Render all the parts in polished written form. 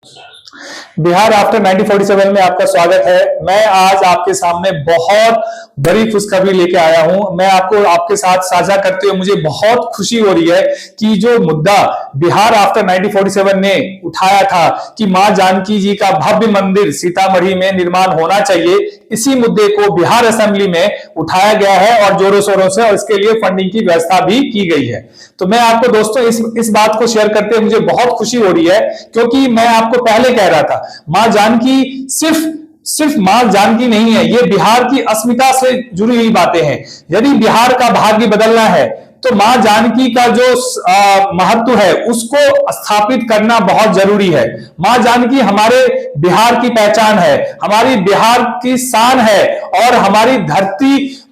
Bihar after 1947 में आपका स्वागत है। मैं आज आपके सामने बहुत बड़ी खुशखबरी लेके आया हूं। मैं आपको आपके साथ साझा करते हुए मुझे बहुत खुशी हो रही है कि जो मुद्दा बिहार आफ्टर 1947 ने उठाया था कि मां जानकी जी का भव्य मंदिर सीतामढ़ी में निर्माण होना चाहिए, इसी मुद्दे को बिहार असेंबली में उठाया गया है और जोरों शोरों से, और इसके लिए फंडिंग की व्यवस्था भी की गई है। तो मैं आपको दोस्तों इस बात को शेयर करते हुए मुझे बहुत खुशी हो रही है, क्योंकि मैं आपको पहले कह रहा था मां जानकी सिर्फ मां जानकी नहीं है, ये बिहार की अस्मिता से जुड़ी हुई बातें हैं। यदि बिहार का भाग्य बदलना है तो मां जानकी का जो महत्व है उसको स्थापित करना बहुत जरूरी है। मां जानकी हमारे बिहार की पहचान है, हमारी बिहार की शान है, और हमारी धरती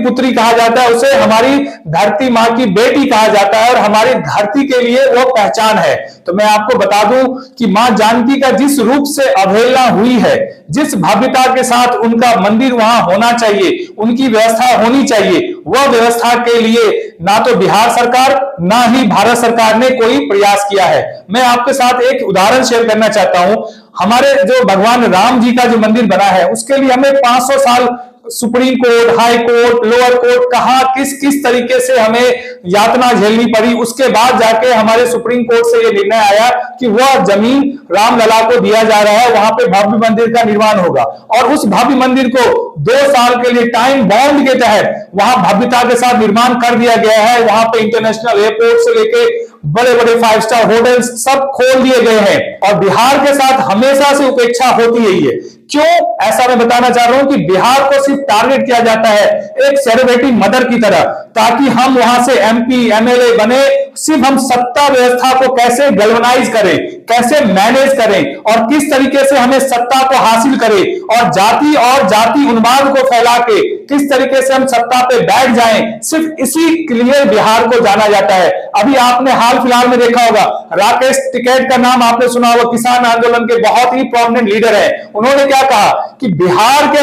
पुत्री कहा जाता है उसे, हमारी धरती मां की बेटी कहा जाता है, और हमारी धरती के लिए वो पहचान है। तो मैं आपको बता दूं कि मां जानकी का जिस रूप से अवहेलना हुई है, जिस भव्यता के साथ उनका मंदिर वहां होना चाहिए, उनकी व्यवस्था होनी चाहिए, वह व्यवस्था के लिए ना तो बिहार सरकार ना ही भारत सरकार ने कोई प्रयास किया है। मैं आपके साथ एक उदाहरण शेयर करना चाहता हूं। हमारे जो भगवान राम जी का जो मंदिर बना है उसके लिए हमें 500 साल supreme court, high court, lower court, कहा किस तरीके से हमें यातना झेलनी पड़ी। उसके बाद जाके हमारे सुप्रीम कोर्ट से यह निर्णय आया कि वह जमीन रामलला को दिया जा रहा है, वहां पे भव्य मंदिर का निर्माण होगा, और उस भव्य मंदिर को 2 साल के लिए टाइम बाउंड के तहत वहां भव्यता के साथ निर्माण कर दिया गया है। वहां पे इंटरनेशनल एयरपोर्ट से लेके बड़े बड़े 5 स्टार होटल्स सब खोल दिए गए हैं, और बिहार के साथ हमेशा से उपेक्षा होती ही है। क्यों ऐसा मैं बताना चाह रहा हूं कि बिहार को सिर्फ टारगेट किया जाता है एक सेलिब्रिटी मदर की तरह, ताकि हम वहां से एमपी एमएलए बने। सिर्फ हम सत्ता व्यवस्था को कैसे गैल्वनाइज करें, कैसे मैनेज करें, और किस तरीके से हमें सत्ता को हासिल करें, और जाति उन्माद को फैला के किस तरीके से हम सत्ता पे बैठ जाएं, सिर्फ इसी के लिए बिहार को जाना जाता है। अभी आपने हाल फिलहाल में देखा होगा, राकेश टिकैत का नाम आपने सुना होगा, किसान आंदोलन के बहुत ही प्रोमिनेंट लीडर है। उन्होंने क्या कहा कि बिहार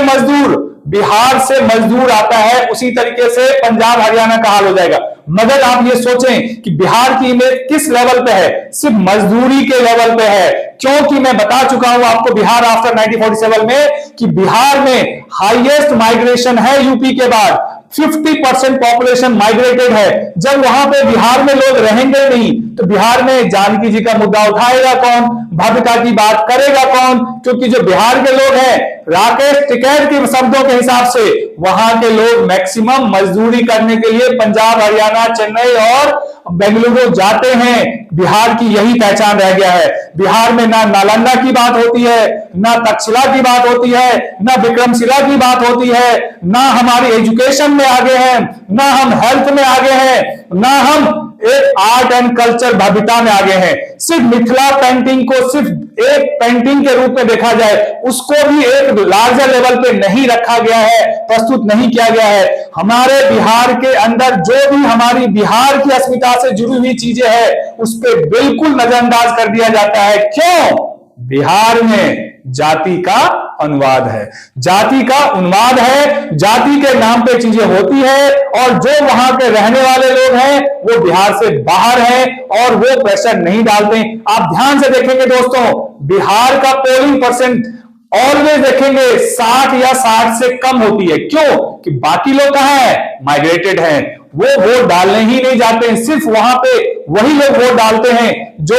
से मजदूर आता है उसी तरीके से पंजाब हरियाणा का हाल हो जाएगा। मगर आप ये सोचें कि बिहार की इमेज किस लेवल पे है, सिर्फ मजदूरी के लेवल पे है। क्योंकि मैं बता चुका हूं आपको बिहार आफ्टर 1947 में कि बिहार में हाईएस्ट माइग्रेशन है यूपी के बाद, 50% पॉपुलेशन माइग्रेटेड है। जब वहां पे बिहार में लोग रहेंगे नहीं तो बिहार में जानकी जी का मुद्दा उठाएगा कौन, भव्यता की बात करेगा कौन? क्योंकि जो बिहार के लोग हैं, राकेश टिकैत के शब्दों के हिसाब से वहां के लोग मैक्सिमम मजदूरी करने के लिए पंजाब, हरियाणा, चेन्नई और बेंगलुरु जाते हैं। बिहार की यही पहचान रह गया है। बिहार में ना नालंदा की बात होती है, ना तक्षशिला की बात होती है, ना विक्रमशिला की बात होती है, ना हमारी एजुकेशन में आगे हैं, ना हम हेल्थ में आगे हैं, ना हम एक आर्ट एंड कल्चर भव्यता में आगे हैं। सिर्फ मिथिला पेंटिंग को सिर्फ एक पेंटिंग के रूप में देखा जाए, उसको भी एक लार्जर लेवल पे नहीं रखा गया है, प्रस्तुत नहीं किया गया है। हमारे बिहार के अंदर जो भी हमारी बिहार की अस्मिता से जुड़ी हुई चीजें हैं उस पर बिल्कुल नजरअंदाज कर दिया जाता है। क्यों? बिहार में जाति का अनुवाद है, जाति का उन्माद है, जाति के नाम पे चीजें होती है, और जो वहां के रहने वाले लोग हैं वो बिहार से बाहर हैं और वो प्रेशर नहीं डालते। आप ध्यान से देखेंगे दोस्तों, बिहार का पोलिंग परसेंट ऑलवेज देखेंगे 60 या 60 से कम होती है। क्यों? कि बाकी लोग कहां है? माइग्रेटेड हैं, वो वोट डालने ही नहीं जाते हैं। सिर्फ वहां पे वही लोग वोट डालते हैं जो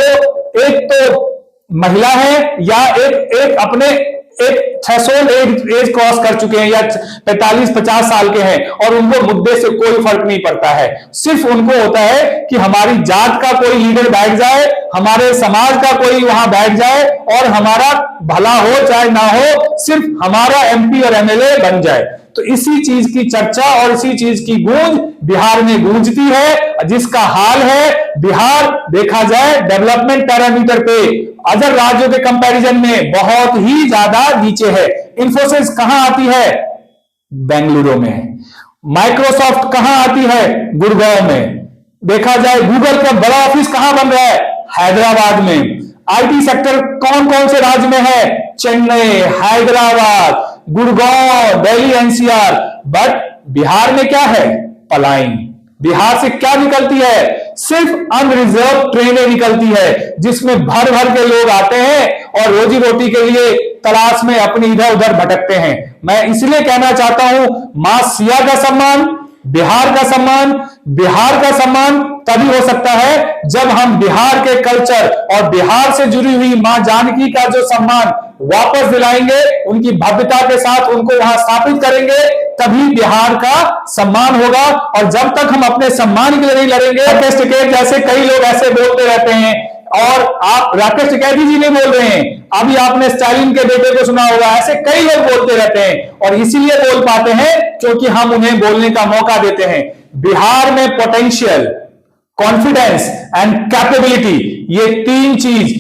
एक तो महिला है या एक अपने एक थ्रेशोल्ड एज क्रॉस कर चुके हैं या 45-50 साल के हैं, और उनको मुद्दे से कोई फर्क नहीं पड़ता है। सिर्फ उनको होता है कि हमारी जात का कोई लीडर बैठ जाए, हमारे समाज का कोई वहां बैठ जाए, और हमारा भला हो चाहे ना हो, सिर्फ हमारा एमपी और एमएलए बन जाए। तो इसी चीज की चर्चा और इसी चीज की गूंज बिहार में गूंजती है, जिसका हाल है बिहार देखा जाए डेवलपमेंट पैरामीटर पे अदर राज्यों के कंपैरिजन में बहुत ही ज्यादा नीचे है। इंफोसिस कहां आती है? बेंगलुरु में। माइक्रोसॉफ्ट कहां आती है? गुड़गांव में। देखा जाए गूगल का बड़ा ऑफिस कहां बन रहा है? हैदराबाद में। आईटी सेक्टर कौन कौन से राज्य में है? चेन्नई, हैदराबाद, गुड़गांव, दिल्ली एनसीआर। बट बिहार में क्या है? पलायन। बिहार से क्या निकलती है? सिर्फ अनरिजर्व ट्रेनें निकलती है, जिसमें भर भर के लोग आते हैं और रोजी रोटी के लिए तलाश में अपनी इधर उधर भटकते हैं। मैं इसलिए कहना चाहता हूं, मां सिया का सम्मान, बिहार का सम्मान तभी हो सकता है जब हम बिहार के कल्चर और बिहार से जुड़ी हुई मां जानकी का जो सम्मान वापस दिलाएंगे, उनकी भव्यता के साथ उनको वहां स्थापित करेंगे, तभी बिहार का सम्मान होगा। और जब तक हम अपने सम्मान के लिए नहीं लड़ेंगे, राकेश टिकैत जैसे कई लोग ऐसे बोलते रहते हैं, और आप राकेश टिकैत जी नहीं बोल रहे हैं, अभी आपने स्टालिन के बेटे को सुना होगा, ऐसे कई लोग बोलते रहते हैं, और इसीलिए बोल पाते हैं क्योंकि हम उन्हें बोलने का मौका देते हैं। बिहार में पोटेंशियल, कॉन्फिडेंस एंड कैपेबिलिटी, ये तीन चीज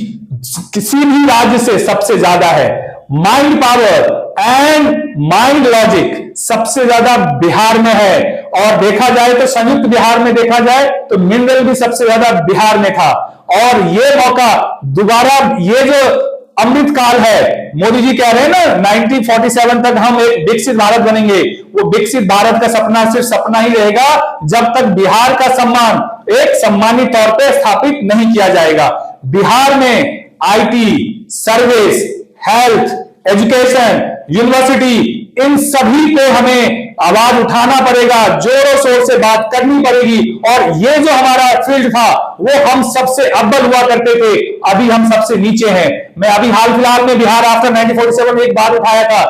किसी भी राज्य से सबसे ज्यादा है। Mind power and mind logic सबसे ज्यादा बिहार में है, और देखा जाए तो संयुक्त बिहार में देखा जाए तो मिनरल भी सबसे ज्यादा बिहार में था। और ये मौका दोबारा, ये जो अमृत काल है, मोदी जी कह रहे हैं ना 1947 तक हम एक विकसित भारत बनेंगे, वो विकसित भारत का सपना सिर्फ सपना ही रहेगा जब तक बिहार का सम्मान एक सम्मानित तौर पे स्थापित नहीं किया जाएगा। बिहार में IT, service, health, education, university, इन सभी को हमें आवाज उठाना पड़ेगा, जोरों शोर से बात करनी पड़ेगी। और ये जो हमारा फील्ड था वो हम सबसे अव्वल हुआ करते थे, अभी हम सबसे नीचे हैं। मैं अभी हाल फिलहाल में बिहार आफ्टर 1947 में एक बात उठाया था,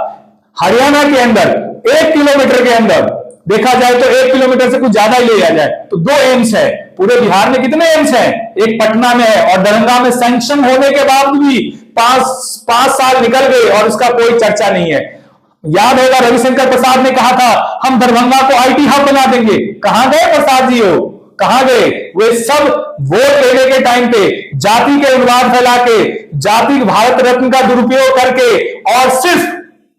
हरियाणा के अंदर 1 किलोमीटर के अंदर देखा जाए तो 1 किलोमीटर से कुछ ज्यादा ही लिया जाए तो 2 एम्स है। पूरे बिहार में कितने एम्स हैं? एक पटना में है, और दरभंगा में सैंक्शन होने के बाद भी 5 साल निकल गए और उसका कोई चर्चा नहीं है। याद होगा रविशंकर प्रसाद ने कहा था हम दरभंगा को आईटी हब बना देंगे। कहां गए प्रसाद जी हो, कहां गए? वे सब वोट लेने के टाइम पे जाति के उन्माद फैला के, जाति भारत रत्न का दुरुपयोग करके, और सिर्फ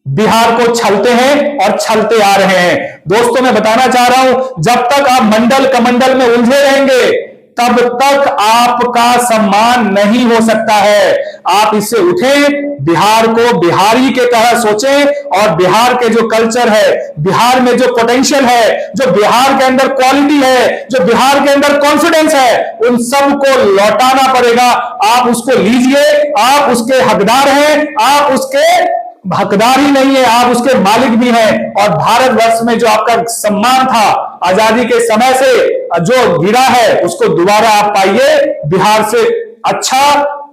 बिहार को छलते हैं और छलते आ रहे हैं। दोस्तों, मैं बताना चाह रहा हूं, जब तक आप मंडल कमंडल में उलझे रहेंगे तब तक आपका सम्मान नहीं हो सकता है। आप इससे उठें, बिहार को बिहारी के तरह सोचें, और बिहार के जो कल्चर है, बिहार में जो पोटेंशियल है, जो बिहार के अंदर क्वालिटी है, जो बिहार के अंदर कॉन्फिडेंस है, उन सबको लौटाना पड़ेगा। आप उसको लीजिए, आप उसके हकदार हैं, आप उसके हकदार ही नहीं है, आप उसके मालिक भी हैं। और भारतवर्ष में जो आपका सम्मान था आजादी के समय से जो गिरा है, उसको दोबारा आप पाइए। बिहार से अच्छा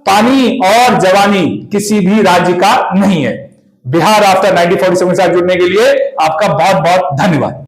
पानी और जवानी किसी भी राज्य का नहीं है। बिहार आफ्टर 1947 के साथ जुड़ने के लिए आपका बहुत बहुत धन्यवाद।